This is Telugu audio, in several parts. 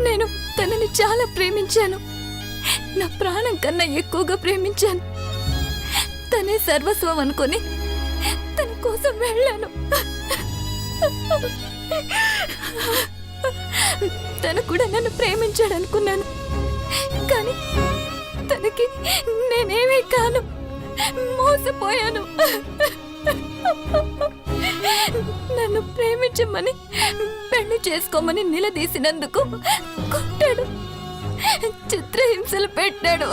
నేను తనని చాలా ప్రేమించాను. నా ప్రాణం కన్నా ఎక్కువగా ప్రేమించాను. తనే సర్వస్వం అనుకొని తన కోసం వెళ్ళాను. తను కూడా నన్ను ప్రేమించాడనుకున్నాను. కానీ తనకి నేనేమీ కాను. మోసపోయాను. నన్ను ప్రేమించమని పెళ్లి చేసుకోమని నిలదీసినందుకు కొట్టాడు, చిత్రహింసలు పెట్టాడు.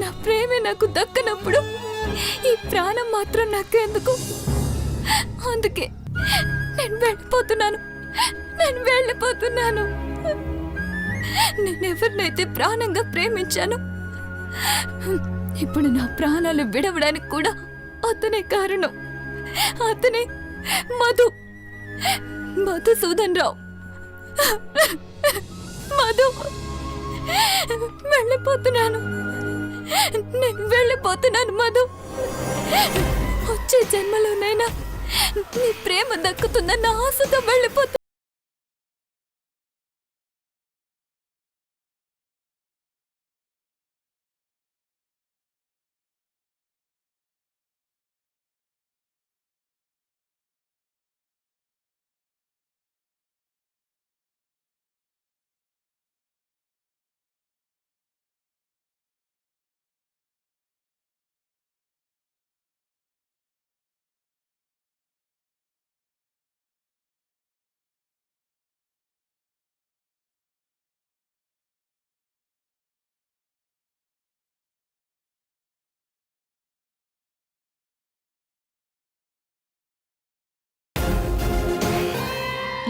నా ప్రేమే నాకు దక్కనప్పుడు ఈ ప్రాణం మాత్రం నాకెందుకు? అందుకే నేను వెళ్ళిపోతున్నాను. నేనెవరినైతే ప్రాణంగా ప్రేమించాను, ఇప్పుడు నా ప్రాణాలు విడవడానికి కూడా అతనే కారణం. అతనే మధుసూదన్ రావు. వెళ్ళిపోతున్నాను. నేను వెళ్ళిపోతున్నాను మధు. వచ్చే జన్మలోనైనా నీ ప్రేమ దక్కుతుందన్న ఆశతో వెళ్ళిపోతా.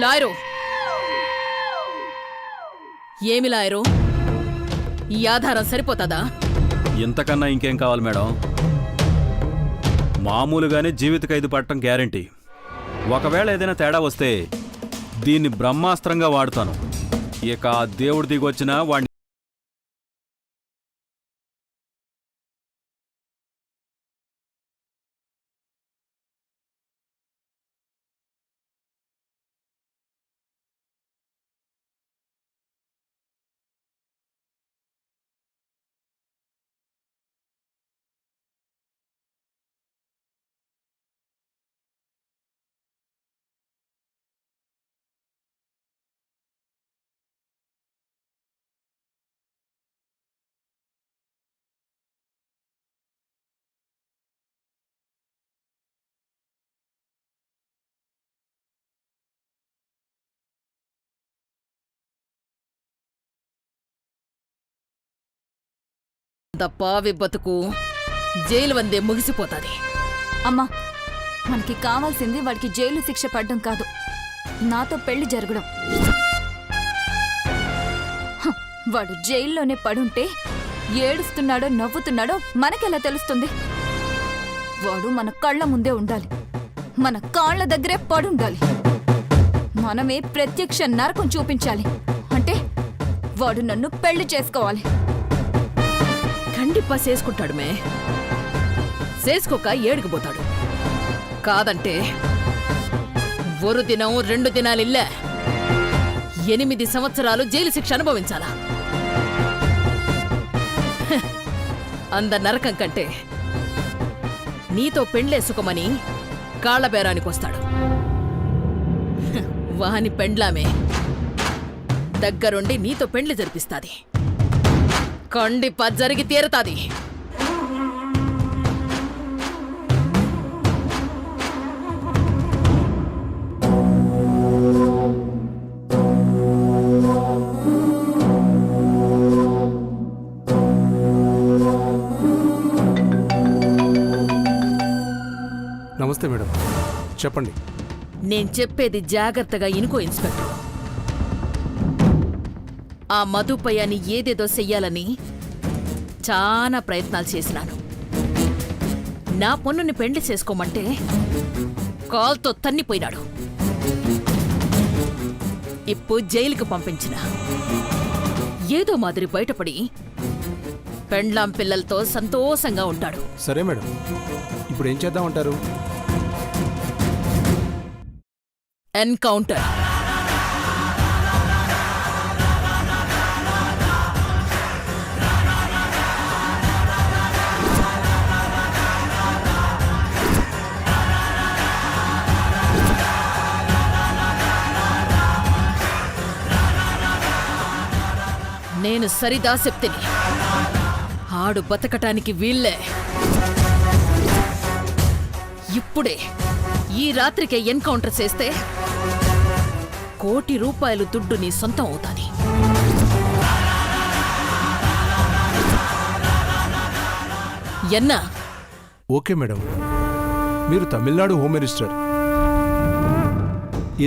లాయరు, ఏమి లాయరు, ఈ ఆధారం సరిపోతుందా? ఇంతకన్నా ఇంకేం కావాలి మేడం? మామూలుగానే జీవిత ఖైదు పట్టడం గ్యారంటీ. ఒకవేళ ఏదైనా తేడా వస్తే దీన్ని బ్రహ్మాస్త్రంగా వాడుతాను. ఇక దేవుడు దిగొచ్చినా వాడిని పావి బతుకు జైలు వందే ముగిసిపోతాది. అమ్మా, మనకి కావాల్సింది వాడికి జైలు శిక్ష పడ్డం కాదు, నాతో పెళ్లి జరగడం. వాడు జైల్లోనే పడుంటే ఏడుస్తున్నాడో నవ్వుతున్నాడో మనకెలా తెలుస్తుంది? వాడు మన కళ్ళ ముందే ఉండాలి, మన కాళ్ల దగ్గరే పడుండాలి. మనమే ప్రత్యక్ష నరకం చూపించాలి. అంటే వాడు నన్ను పెళ్లి చేసుకోవాలి. ఖండిప్ప చేసుకుంటాడు మే, చేసుకోక ఏడుకుపోతాడు. కాదంటే ఒక దినం 2 దినాలిల్లే 8 సంవత్సరాలు జైలు శిక్ష అనుభవించాలా? అంద నరకం కంటే నీతో పెండ్లేసుకమని కాళ్లబేరానికొస్తాడు. వాని పెండ్లామే దగ్గరుండి నీతో పెండ్లి జరిపిస్తాది. ఖండిప్ప జరిగి తీరతాది. నమస్తే మేడం, చెప్పండి. నేను చెప్పేది జాగ్రత్తగా ఇనుకో ఇన్స్పెక్టర్. ఆ మధుపయ్యని ఏదేదో చెయ్యాలని చాలా ప్రయత్నాలు చేసినాను. నా పొన్నుని పెండ్లి చేసుకోమంటే కాల్తో తన్నిపోయినాడు. ఇప్పుడు జైలుకు పంపించిన ఏదో మాదిరి బయటపడి పెండ్లాం పిల్లలతో సంతోషంగా ఉంటాడు. సరే మేడం, ఇప్పుడు ఏం చేద్దామంటారు? ఎన్కౌంటర్. నేను సరిదా చెప్తిని, ఆడు బతకటానికి వీళ్ళే. ఇప్పుడే ఈ రాత్రికే ఎన్కౌంటర్ చేస్తే ₹1,00,00,000 దుడ్డు నీ సొంతం అవుతాది. ఎన్నా? ఓకే మేడం, మీరు తమిళనాడు హోమ్ మినిస్టర్,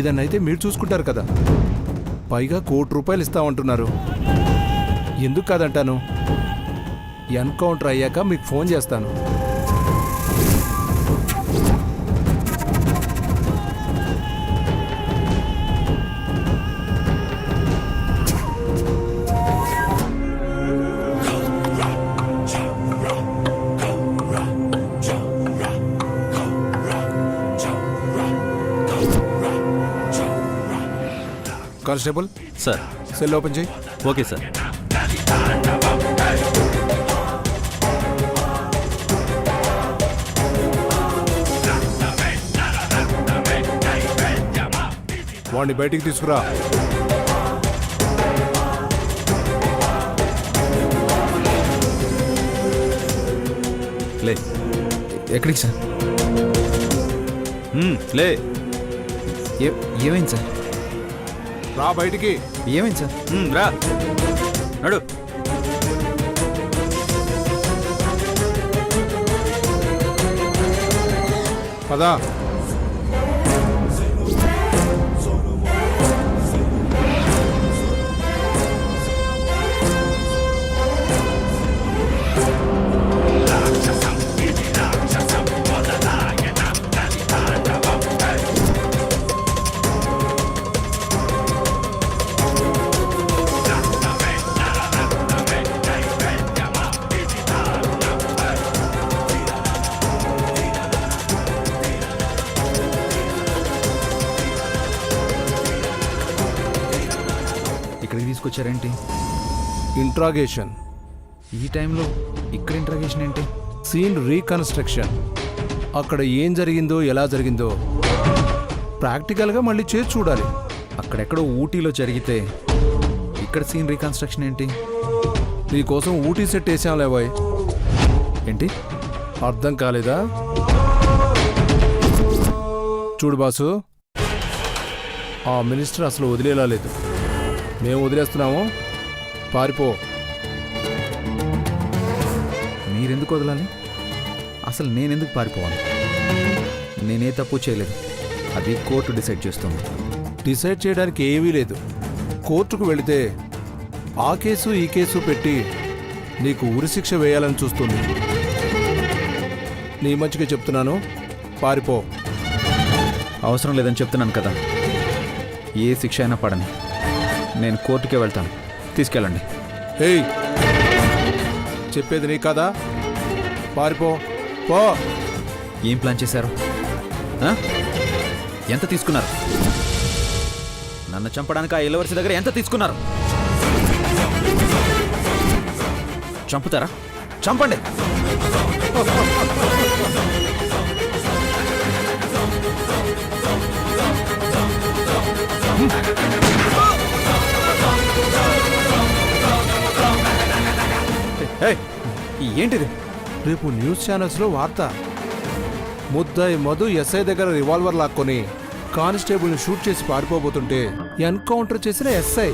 ఏదన్నైతే మీరు చూసుకుంటారు కదా. పైగా ₹1,00,00,000 ఇస్తామంటున్నారు. ఎందుకు కాదంటాను? ఎన్కౌంటర్ అయ్యాక మీకు ఫోన్ చేస్తాను. Constable sir. సెల్ ఓపెన్ చేయి. Okay sir. వాడిని బయటికి తీసుకురా. లే. ఎక్కడికి సార్? లే. ఏమైంది సార్? రా బయటికి. ఏమైంది సార్? రా నడు. పదా. ఇక్కడికి తీసుకొచ్చారేంటి? ఇంట్రాగేషన్. ఈ టైంలో ఇక్కడ ఇంట్రాగేషన్ ఏంటి? Scene reconstruction. అక్కడ ఏం జరిగిందో ఎలా జరిగిందో ప్రాక్టికల్గా మళ్ళీ చేసి చూడాలి. అక్కడెక్కడో ఊటీలో జరిగితే ఇక్కడ సీన్ రీకన్స్ట్రక్షన్ ఏంటి? నీకోసం ఊటీ సెట్ వేసాంలే బాయ్. ఏంటి అర్థం కాలేదా? చూడు బాసు, ఆ మినిస్టర్ అసలు వదిలేలా లేదు. మేము వదిలేస్తున్నాము, పారిపో. మీరెందుకు వదలాలి? అసలు నేనెందుకు పారిపోవాలి? నేనే తప్పు చేయలేదు, అది కోర్టు డిసైడ్ చేస్తుంది. డిసైడ్ చేయడానికి ఏమీ లేదు. కోర్టుకు వెళితే ఆ కేసు ఈ కేసు పెట్టి నీకు ఉరిశిక్ష వేయాలని చూస్తుంది. నీ మంచిగా చెప్తున్నాను, పారిపో. అవసరం లేదని చెప్తున్నాను కదా. ఏ శిక్ష అయినా పడని, నేను కోర్టుకే వెళ్తాను. తీసుకెళ్ళండి. ఏయ్, చెప్పేది నీ కదా, పారిపో. పో. ఏం ప్లాన్ చేశారు? ఆ? ఎంత తీసుకున్నారు? నన్ను చంపడానికి ఆ ఇల్లవరిసి దగ్గర ఎంత తీసుకున్నారు? చంపుతారా? చంపండి. ఏంటిది? రేపు న్యూస్ ఛానల్స్లో వార్త. ముద్దాయి మధు ఎస్ఐ దగ్గర రివాల్వర్ లాక్కొని కానిస్టేబుల్ని షూట్ చేసి పారిపోబోతుంటే ఎన్కౌంటర్ చేసిన ఎస్ఐ.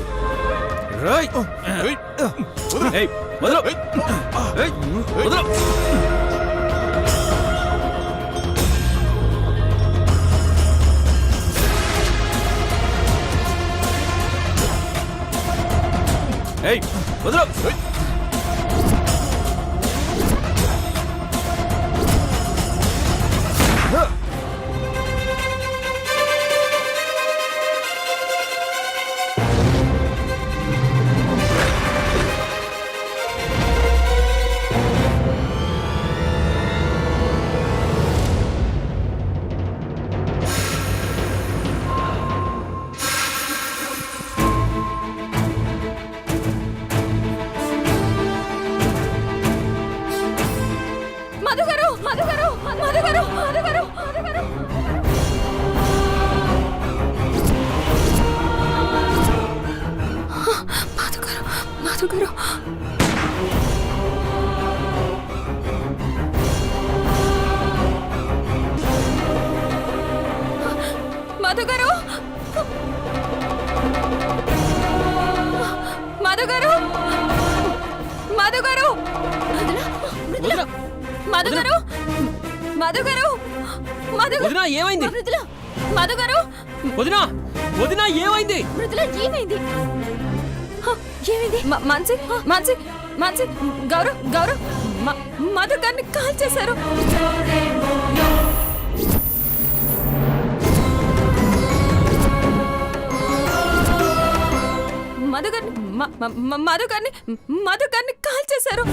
మధుగారు మధుగారు మధుగారు మధుగారు మధుగారు మధుగారు మధుగారు మధుగారు మధుగారు వదినా ఏమైంది? మధుగారు వదినా వదినా ఏమైంది? మృదుల ఏమైంది ఏమైంది మాన్సి మాన్సి మాన్సి గౌరవ్ గౌరవ్ మధు గారిని కాల్ చేశారు మధు గారిని కాల్ చేశారు.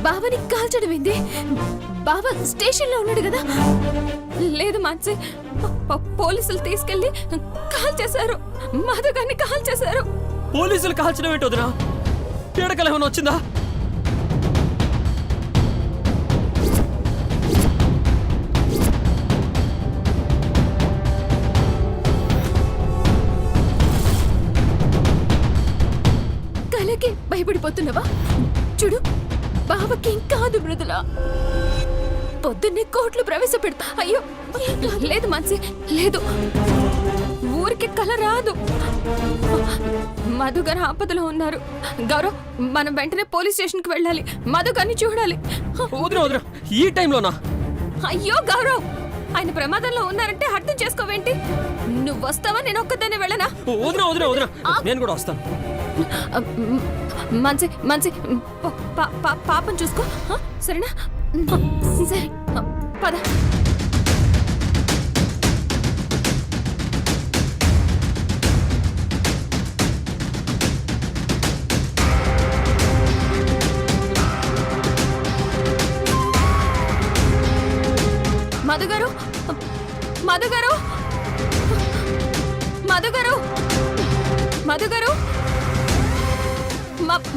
బావని కాల్చడం ఏంది? బావ స్టేషన్ లో ఉన్నాడు కదా. లేదు మాన్సి, పోలీసులు తీసుకెళ్లి కాల్ చేశారు. మధు గారిని కాల్ చేశారు. పోలీసులు కాల్చడం ఏంటి వదినా? పీడకలు ఏమైనా వచ్చిందా? కలకి భయపడిపోతున్నావా? చూడు, బావకేం కాదు మృదుల. పొద్దున్నే కోట్లు ప్రవేశపెడతా. అయ్యో లేదు మాన్సి, లేదు. ఊరికి కల రాదు. మధు గారు ఆపదలో ఉన్నారు. గౌరవ్, మనం వెంటనే పోలీస్ స్టేషన్ కి వెళ్ళాలి. మధు గారిని చూడాలి. వదినా వదినా, ఈ టైంలోనా? అయ్యో గౌరవ్, ఆయన ప్రమాదంలో ఉన్నారంటే అర్థం చేసుకోవేంటి? నువ్వు వస్తావా? నేను ఒక్కదాన్ని వెళ్ళనా? వదినా వదినా వదినా, నేను కూడా వస్తాను. మంచి మంచి పాపం చూసుకో, సరేనా? సరే, పద. మధుగారు, మధుగారు, మధుగారు, మధుగారు,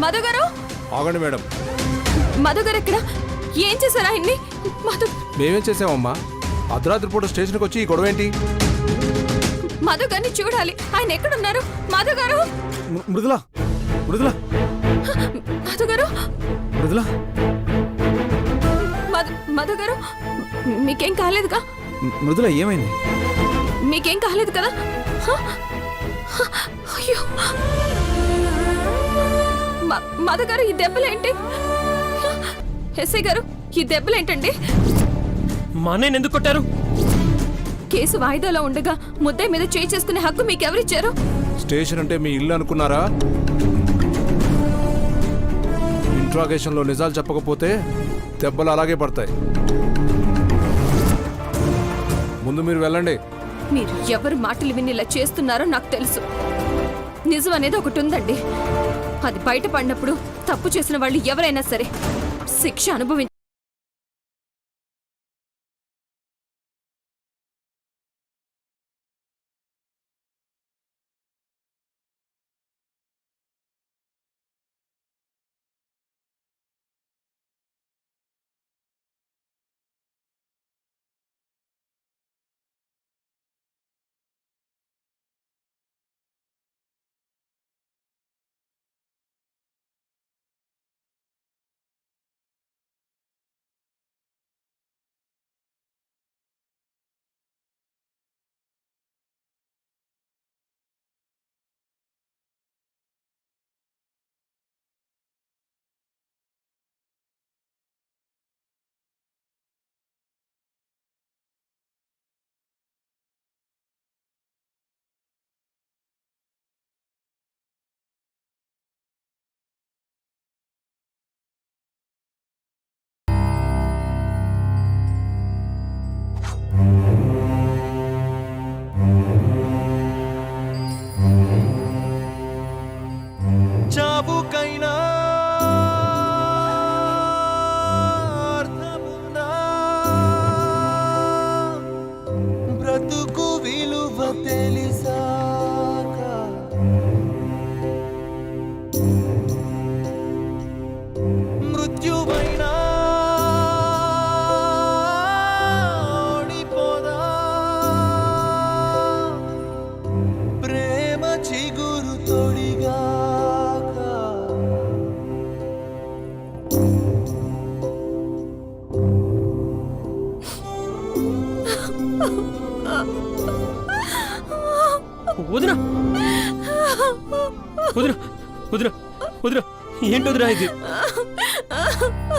మధుగారు. ఆగండి మేడం. మధుగారు ఎక్కడ? ఏం చేశారు ఆయన్ని? మేమేం చేసామమ్మా? అర్ధరాత్రి పూట స్టేషన్కి వచ్చి ఈ గొడవ ఏంటి? మధుగారిని చూడాలి. ఆయన ఎక్కడున్నారు? మధుగారు, మృదుల మృదుల మధుగారు, మృదుల మధుగారు, మీకేం కాలేదుగా? మృదుల ఏమైంది? మీకేం కాలేదు కదా? అయ్యో మధుగారు, ఈ దెబ్బలేంటి? ఎస్ఐ గారు, ఈ దెబ్బలేంటండి? మా అన్నయ్యని ఎందుకు కొట్టారు? కేసు వాయిదాలో ఉండగా ముద్దాయి మీద చేయి చేసుకునే హక్కు మీకెవరిచ్చారు? స్టేషన్ అంటే మీ ఇల్లు అనుకున్నారా? ఇంట్రాగేషన్లో నిజాలు చెప్పకపోతే దెబ్బలు అలాగే పడతాయి. ముందు మీరు వెళ్ళండి. మీరు ఎవరు మాటలు విని ఇలా చేస్తున్నారో నాకు తెలుసు. నిజం అనేది ఒకటి ఉందండి. అది బయటపడినప్పుడు తప్పు చేసిన వాళ్ళు ఎవరైనా సరే శిక్ష అనుభవించాలి. చావుకైనా అర్థముందా? బ్రతుకు విలువ తెలిసాక మృత్యువైనా వదినా వదినా వదినా వదినా ఏంటి వదినా ఇది?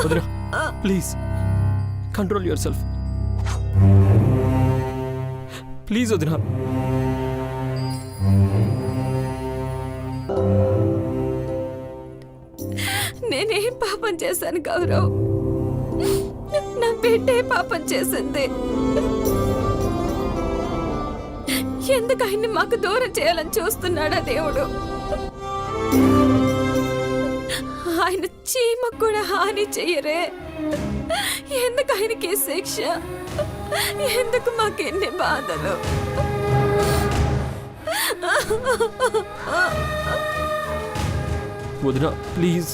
వదినా please control your self. Please వదినా. నేనేం పాపం చేశాను గౌరవ్? నా బిడ్డే పాపం చేసింది. ఎందుకు ఆయన్ని మాకు దూరం చేయాలని చూస్తున్నాడా దేవుడు? ఆయన చీమకు కూడా హాని చెయ్యరే. ఎందుకు ఆయనకి శిక్ష? ఎందుకు మాకెన్ని బాధలు? వదినా ప్లీజ్,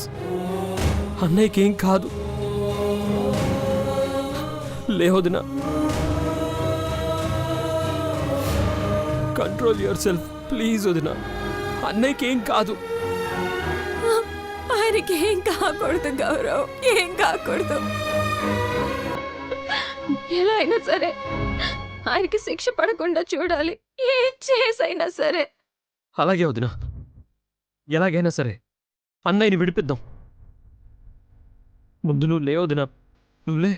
అన్నయ్యకి ఏం కాదు. లే వదినా, కంట్రోల్ యువర్ సెల్ఫ్ ప్లీజ్ వదినా. అన్నయ్యకి ఏం కాదు. ఆయనకి ఏం కాకూడదు గౌరవ్, ఏం కాకూడదు. ఎలా అయినా సరే ఆయనకి శిక్ష పడకుండా చూడాలి, ఏం చేసైనా సరే. అలాగే వదినా, ఎలాగైనా సరే అన్నయ్యని విడిపిద్దాం. ముందు నువ్వు లే వదినా, నువ్వు లే.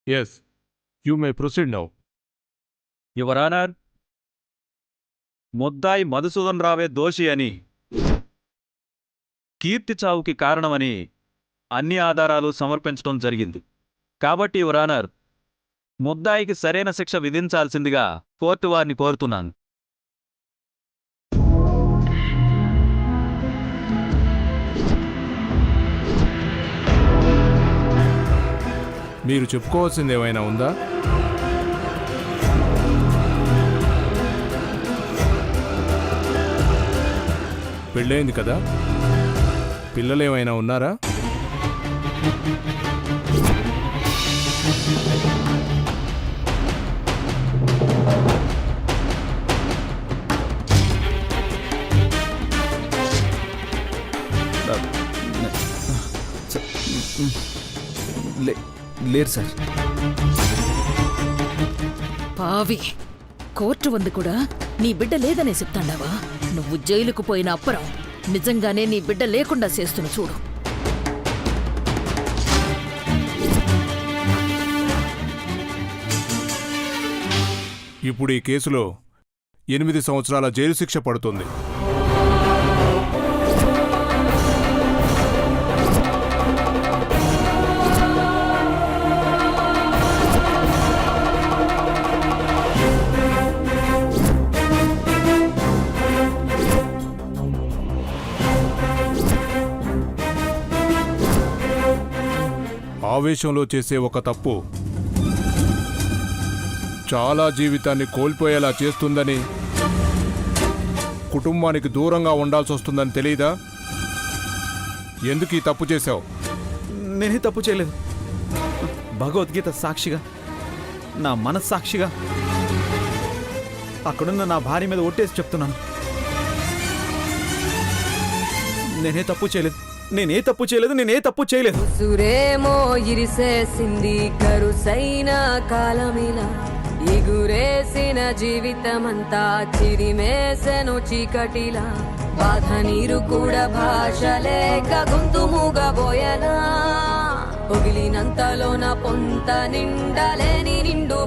Yes, you may proceed now. Your honour, ముద్దాయి మధుసూదన్ రావే దోషి అని, కీర్తి చావుకి కారణమని అన్ని ఆధారాలు సమర్పించడం జరిగింది. కాబట్టి యువర్ ఆనర్, ముద్దాయికి సరైన శిక్ష విధించాల్సిందిగా కోర్టు వారిని కోరుతున్నాను. మీరు చెప్పుకోవాల్సింది ఏమైనా ఉందా? పెళ్ళైంది కదా, పిల్లలు ఏమైనా ఉన్నారా? లేరు సార్. పావి, కోర్టు వందు కూడా నీ బిడ్డ లేదనే చెప్తాండావా? నువ్వు జైలుకు పోయిన అప్పరం నిజంగానే నీ బిడ్డ లేకుండా చేస్తున్న చూడు. ఇప్పుడు ఈ కేసులో 8 సంవత్సరాల జైలు శిక్ష పడుతుంది. ఆవేశంలో చేసే ఒక తప్పు చాలా జీవితాన్ని కోల్పోయేలా చేస్తుందని, కుటుంబానికి దూరంగా ఉండాల్సి వస్తుందని తెలీదా? ఎందుకు ఈ తప్పు చేశావు? నేనే తప్పు చేయలేదు. భగవద్గీత సాక్షిగా, నా మనస్సాక్షిగా అక్కడున్న నా భార్య మీద ఒట్టేసి చెప్తున్నాను, నేనే తప్పు చేయలేదు, నేనే తప్పు చేయలేదు, నేనే తప్పు చేయలేదు. సురేమో ఇరిసేసింది కరుసైన కాలమిలా, ఎగురేసిన జీవితమంతా చిరిమేసెను చీకటిలా బాధ నీరు కూడా భాష లేక గొంతు మూగబోయనా పొగిలినంతలోన పొంత నిండలేని నిండు